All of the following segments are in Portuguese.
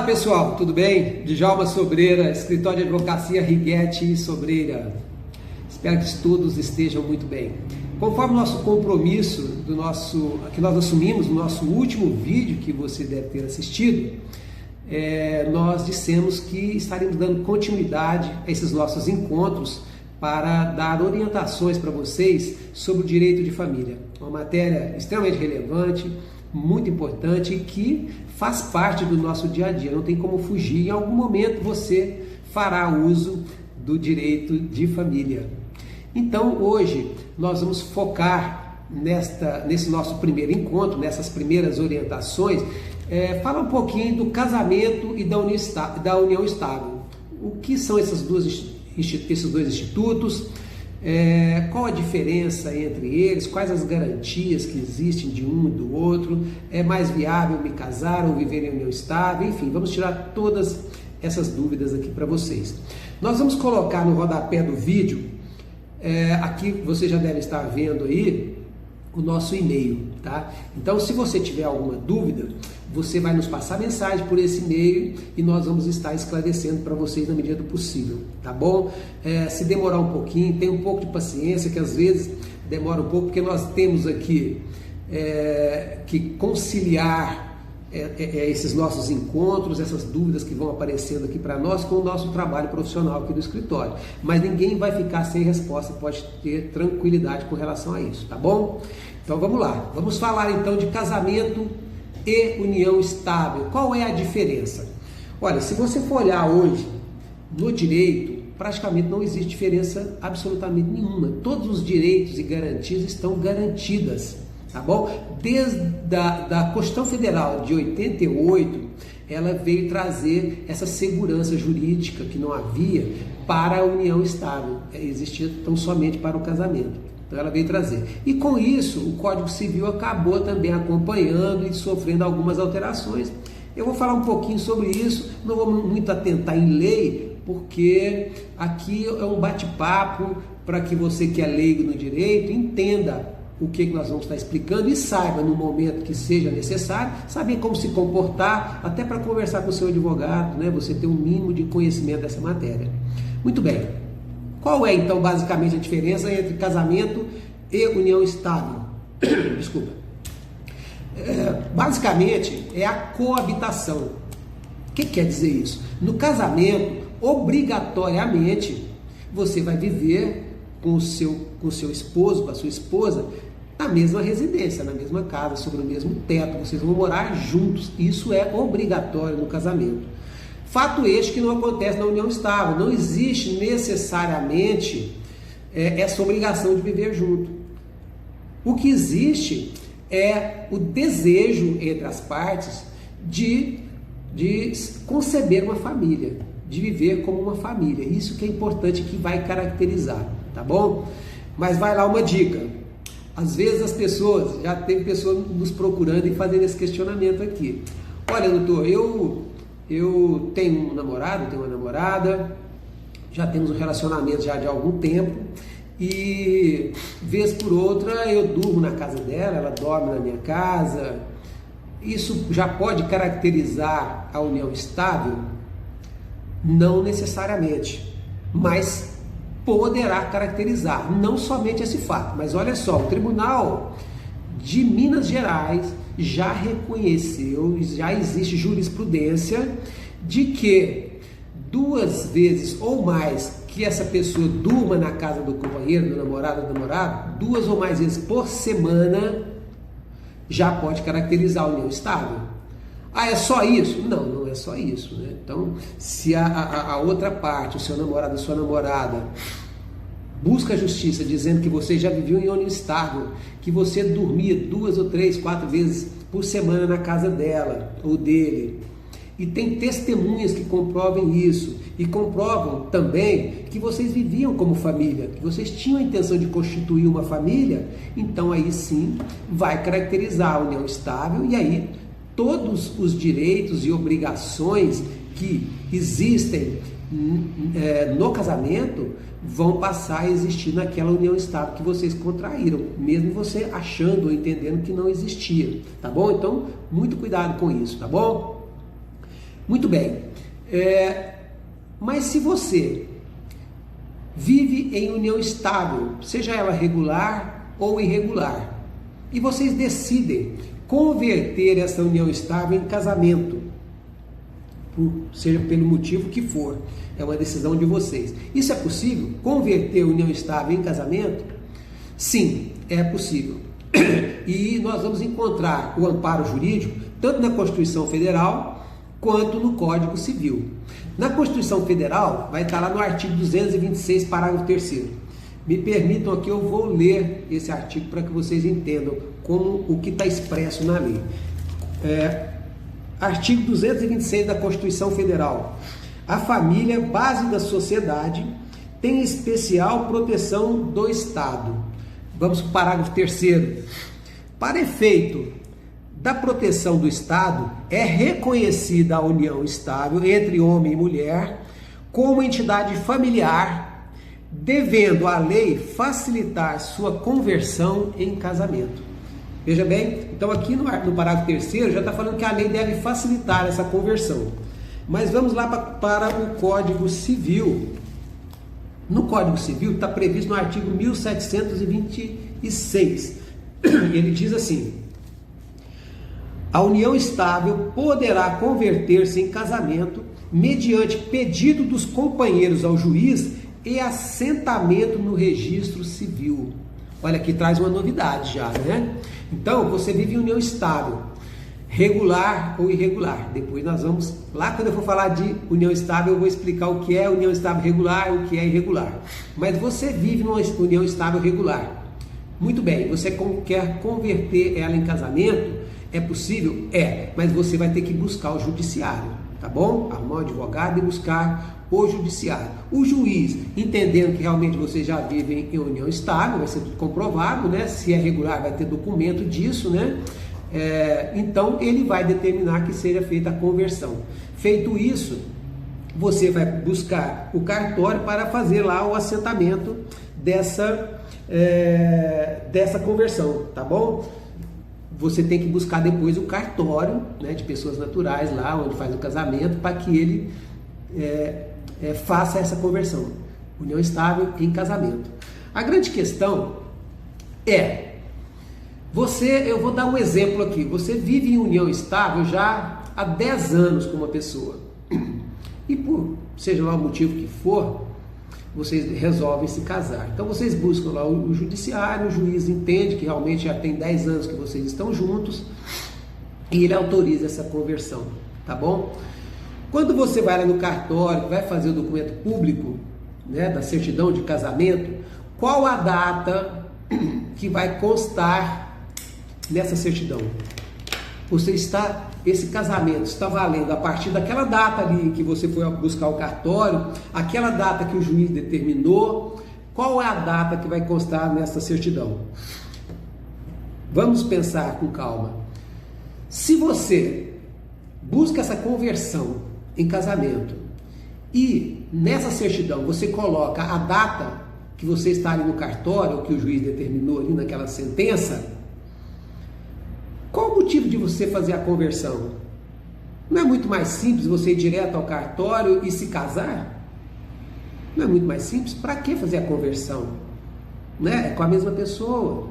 Olá pessoal, tudo bem? Djalma Sobreira, escritório de advocacia Righetti e Sobreira. Espero que todos estejam muito bem. Conforme o nosso compromisso que nós assumimos no nosso último vídeo que você deve ter assistido, nós dissemos que estaríamos dando continuidade a esses nossos encontros para dar orientações para vocês sobre o direito de família. Uma matéria extremamente relevante, muito importante e que faz parte do nosso dia a dia, não tem como fugir. Em algum momento você fará uso do direito de família. Então hoje nós vamos focar nesse nosso primeiro encontro, nessas primeiras orientações, falar um pouquinho do casamento e da união estável. O que são esses dois institutos? Qual a diferença entre eles, quais as garantias que existem de um e do outro, é mais viável me casar ou viver em união estável, enfim, vamos tirar todas essas dúvidas aqui para vocês. Nós vamos colocar no rodapé do vídeo, aqui você já deve estar vendo aí o nosso e-mail, tá? Então se você tiver alguma dúvida, você vai nos passar mensagem por esse e-mail e nós vamos estar esclarecendo para vocês na medida do possível, tá bom? Se demorar um pouquinho, tenha um pouco de paciência, que às vezes demora um pouco, porque nós temos aqui que conciliar esses nossos encontros, essas dúvidas que vão aparecendo aqui para nós com o nosso trabalho profissional aqui do escritório. Mas ninguém vai ficar sem resposta, pode ter tranquilidade com relação a isso, tá bom? Então vamos lá, vamos falar então de casamento e união estável. Qual é a diferença? Olha, se você for olhar hoje no direito, praticamente não existe diferença absolutamente nenhuma. Todos os direitos e garantias estão garantidas, tá bom? Desde da Constituição Federal de 88, ela veio trazer essa segurança jurídica que não havia para a união estável, existia tão somente para o casamento. Então ela veio trazer. E com isso, o Código Civil acabou também acompanhando e sofrendo algumas alterações. Eu vou falar um pouquinho sobre isso, não vou muito atentar em lei, porque aqui é um bate-papo para que você que é leigo no direito entenda o que nós vamos estar explicando e saiba, no momento que seja necessário, saber como se comportar, até para conversar com o seu advogado, né? Você ter um mínimo de conhecimento dessa matéria. Muito bem. Qual é, então, basicamente a diferença entre casamento e união estável? Desculpa. Basicamente, é a coabitação. O que quer dizer isso? No casamento, obrigatoriamente, você vai viver com o seu esposo, com a sua esposa, na mesma residência, na mesma casa, sobre o mesmo teto. Vocês vão morar juntos. Isso é obrigatório no casamento. Fato este que não acontece na união estável. Não existe necessariamente essa obrigação de viver junto. O que existe é o desejo entre as partes de conceber uma família, de viver como uma família. Isso que é importante, que vai caracterizar, tá bom? Mas vai lá uma dica. Às vezes as pessoas, já teve pessoas nos procurando e fazendo esse questionamento aqui. Olha, doutor, eu tenho um namorado, tenho uma namorada, já temos um relacionamento já de algum tempo e vez por outra eu durmo na casa dela, ela dorme na minha casa. Isso já pode caracterizar a união estável? Não necessariamente, mas poderá caracterizar, não somente esse fato. Mas olha só, o Tribunal de Minas Gerais já reconheceu, já existe jurisprudência de que 2 vezes ou mais que essa pessoa durma na casa do companheiro, do namorado ou do namorado, 2 ou mais vezes por semana, já pode caracterizar a união estável. Ah, é só isso? Não, não é só isso, né? Então, se a outra parte, o seu namorado, a sua namorada, busca a justiça dizendo que você já viveu em união estável, que você dormia 2 ou 3, 4 vezes por semana na casa dela ou dele, e tem testemunhas que comprovem isso, e comprovam também que vocês viviam como família, que vocês tinham a intenção de constituir uma família, então aí sim vai caracterizar a união estável, e aí todos os direitos e obrigações que existem no casamento vão passar a existir naquela união estável que vocês contraíram, mesmo você achando ou entendendo que não existia, tá bom? Então, muito cuidado com isso, tá bom? Muito bem, mas se você vive em união estável, seja ela regular ou irregular, e vocês decidem converter essa união estável em casamento, seja pelo motivo que for, é uma decisão de vocês. Isso é possível? Converter a união estável em casamento? Sim, é possível. E nós vamos encontrar o amparo jurídico tanto na Constituição Federal quanto no Código Civil. Na Constituição Federal vai estar lá no artigo 226, parágrafo 3º. Me permitam aqui, eu vou ler esse artigo para que vocês entendam como o que está expresso na lei. Artigo 226 da Constituição Federal. A família, base da sociedade, tem especial proteção do Estado. Vamos para o parágrafo 3º. Para efeito da proteção do Estado, é reconhecida a união estável entre homem e mulher como entidade familiar, devendo a lei facilitar sua conversão em casamento. Veja bem, então aqui no parágrafo 3º já está falando que a lei deve facilitar essa conversão. Mas vamos lá para o Código Civil. No Código Civil está previsto no artigo 1726. Ele diz assim: a união estável poderá converter-se em casamento mediante pedido dos companheiros ao juiz e assentamento no registro civil. Olha, aqui traz uma novidade já, né? Então, você vive em união estável, regular ou irregular. Depois nós vamos, lá quando eu for falar de união estável, eu vou explicar o que é união estável regular e o que é irregular. Mas você vive numa união estável regular. Muito bem, você quer converter ela em casamento? É possível? É, mas você vai ter que buscar o judiciário, tá bom? Arrumar um advogado e buscar o judiciário. O juiz, entendendo que realmente vocês já vivem em união estável, vai ser tudo comprovado, né? Se é regular, vai ter documento disso, né? Então, ele vai determinar que seja feita a conversão. Feito isso, você vai buscar o cartório para fazer lá o assentamento dessa conversão, tá bom? Você tem que buscar depois o cartório, né, de pessoas naturais lá, onde faz o casamento, para que ele faça essa conversão. União estável em casamento. A grande questão eu vou dar um exemplo aqui. Você vive em união estável já há 10 anos com uma pessoa. E por seja lá o motivo que for, vocês resolvem se casar. Então vocês buscam lá o judiciário, o juiz entende que realmente já tem 10 anos que vocês estão juntos e ele autoriza essa conversão, tá bom? Quando você vai lá no cartório, vai fazer o documento público, né, da certidão de casamento, qual a data que vai constar nessa certidão? Esse casamento está valendo a partir daquela data ali que você foi buscar o cartório, aquela data que o juiz determinou. Qual é a data que vai constar nessa certidão? Vamos pensar com calma. Se você busca essa conversão em casamento e nessa certidão você coloca a data que você está ali no cartório, que o juiz determinou ali naquela sentença, qual o motivo de você fazer a conversão? Não é muito mais simples você ir direto ao cartório e se casar? Não é muito mais simples? Para que fazer a conversão? Né? É com a mesma pessoa,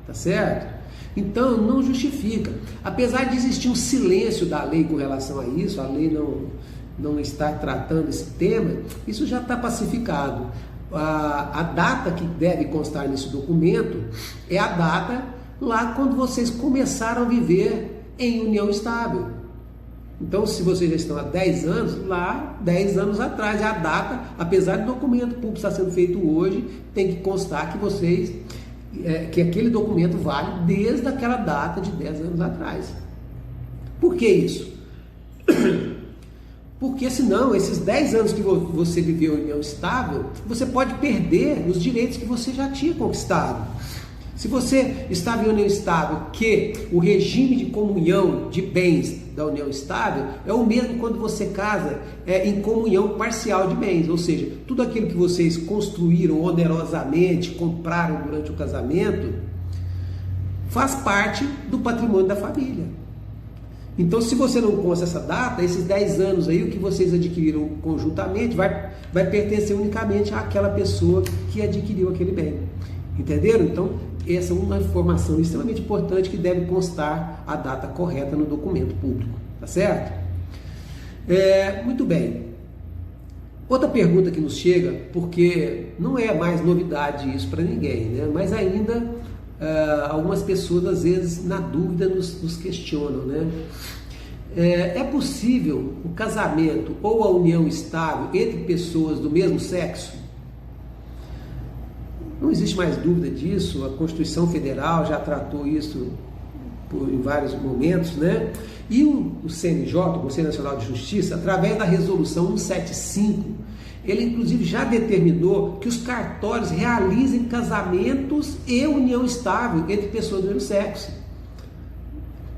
tá certo? Então não justifica. Apesar de existir um silêncio da lei com relação a isso, a lei não está tratando esse tema, isso já está pacificado. A data que deve constar nesse documento é a data lá quando vocês começaram a viver em união estável. Então, se vocês já estão há 10 anos, lá 10 anos atrás é a data, apesar do documento público estar sendo feito hoje, tem que constar que vocês, que aquele documento vale desde aquela data de 10 anos atrás. Por que isso? Porque senão, esses 10 anos que você viveu em união estável, você pode perder os direitos que você já tinha conquistado. Se você estava em união estável, que o regime de comunhão de bens da união estável é o mesmo quando você casa em comunhão parcial de bens, ou seja, tudo aquilo que vocês construíram onerosamente, compraram durante o casamento, faz parte do patrimônio da família. Então, se você não consta essa data, esses 10 anos aí, o que vocês adquiriram conjuntamente, vai pertencer unicamente àquela pessoa que adquiriu aquele bem. Entenderam? Então, essa é uma informação extremamente importante que deve constar a data correta no documento público. Tá certo? Muito bem. Outra pergunta que nos chega, porque não é mais novidade isso para ninguém, né? Mas ainda algumas pessoas às vezes na dúvida nos questionam, né? É possível o casamento ou a união estável entre pessoas do mesmo sexo? Não existe mais dúvida disso, a Constituição Federal já tratou isso em vários momentos, né? E o CNJ, o Conselho Nacional de Justiça, através da resolução 175, ele inclusive já determinou que os cartórios realizem casamentos e união estável entre pessoas do mesmo sexo.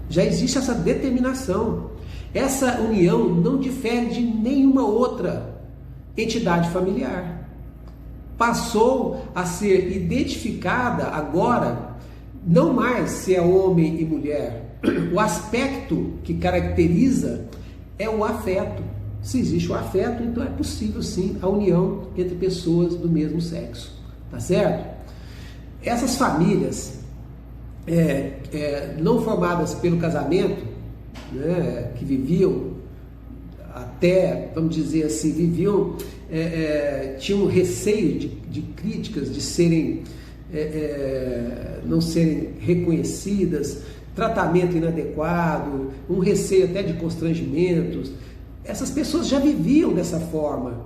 Já existe essa determinação. Essa união não difere de nenhuma outra entidade familiar. Passou a ser identificada agora, não mais se é homem e mulher. O aspecto que caracteriza é o afeto. Se existe o afeto, então é possível sim a união entre pessoas do mesmo sexo. Tá certo? Essas famílias não formadas pelo casamento, né, que viviam até, vamos dizer assim, tinham receio de críticas, de não serem reconhecidas, tratamento inadequado, um receio até de constrangimentos. Essas pessoas já viviam dessa forma,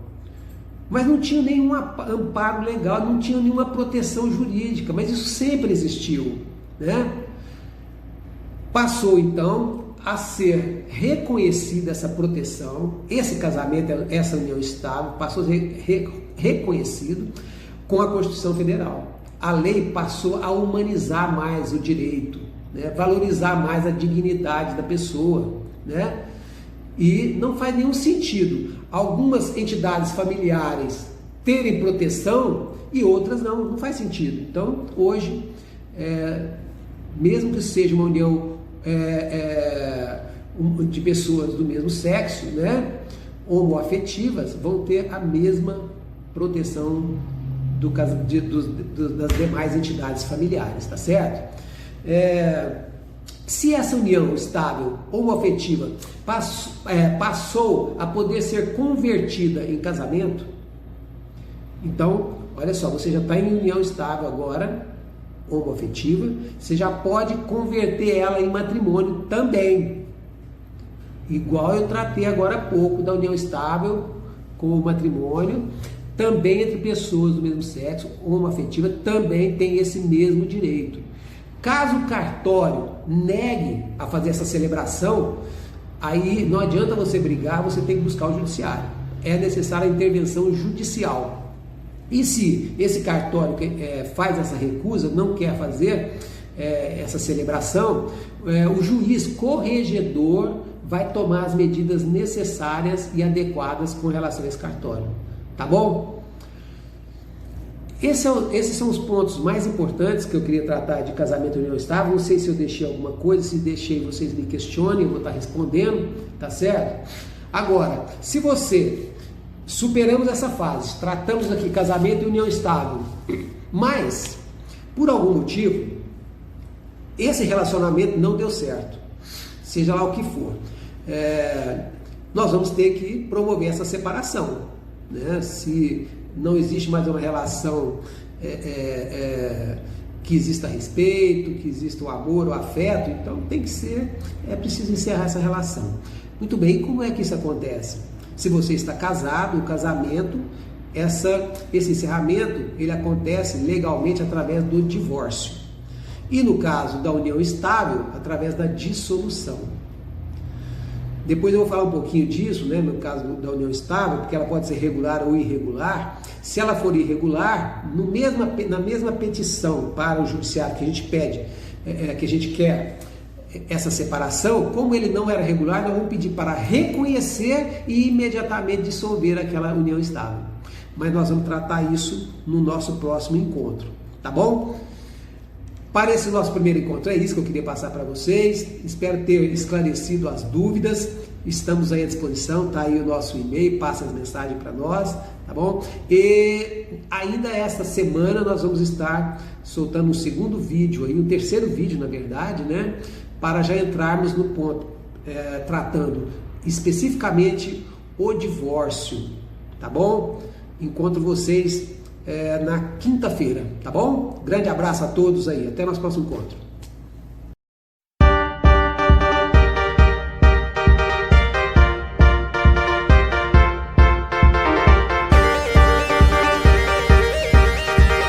mas não tinham nenhum amparo legal, não tinham nenhuma proteção jurídica, mas isso sempre existiu, né? Passou então a ser reconhecida essa proteção, esse casamento, essa união estável, passou a ser reconhecido com a Constituição Federal. A lei passou a humanizar mais o direito, né? Valorizar mais a dignidade da pessoa, né? E não faz nenhum sentido algumas entidades familiares terem proteção e outras não faz sentido. Então, hoje, mesmo que seja uma união de pessoas do mesmo sexo, né, homoafetivas, vão ter a mesma proteção das demais entidades familiares, tá certo? Se essa união estável homoafetiva passou a poder ser convertida em casamento, então, olha só, você já está em união estável agora, homoafetiva, você já pode converter ela em matrimônio também. Igual eu tratei agora há pouco da união estável com o matrimônio, também entre pessoas do mesmo sexo, homoafetiva, também tem esse mesmo direito. Caso o cartório negue a fazer essa celebração, aí não adianta você brigar, você tem que buscar o judiciário. É necessária a intervenção judicial. E se esse cartório faz essa recusa, não quer fazer essa celebração, o juiz corregedor vai tomar as medidas necessárias e adequadas com relação a esse cartório. Tá bom? Esses são os pontos mais importantes que eu queria tratar de casamento e união estável. Não sei se eu deixei alguma coisa, se deixei, vocês me questionem, eu vou estar respondendo, tá certo? Agora, se você superamos essa fase, tratamos aqui casamento e união estável, mas por algum motivo esse relacionamento não deu certo, seja lá o que for, nós vamos ter que promover essa separação, né? Se não existe mais uma relação que exista respeito, que exista o amor, o afeto, então é preciso encerrar essa relação. Muito bem, e como é que isso acontece? Se você está casado, o casamento, esse encerramento, ele acontece legalmente através do divórcio. E no caso da união estável, através da dissolução. Depois eu vou falar um pouquinho disso, né, no caso da união estável, porque ela pode ser regular ou irregular. Se ela for irregular, na mesma petição para o judiciário que a gente pede, que a gente quer essa separação, como ele não era regular, nós vamos pedir para reconhecer e imediatamente dissolver aquela união estável. Mas nós vamos tratar isso no nosso próximo encontro, tá bom? Para esse nosso primeiro encontro, é isso que eu queria passar para vocês. Espero ter esclarecido as dúvidas. Estamos aí à disposição, tá aí o nosso e-mail, passa as mensagens para nós, tá bom? E ainda esta semana nós vamos estar soltando um segundo vídeo, aí, um terceiro vídeo, na verdade, né? Para já entrarmos no ponto, tratando especificamente o divórcio, tá bom? Encontro vocês na quinta-feira, tá bom? Grande abraço a todos aí, até nosso próximo encontro.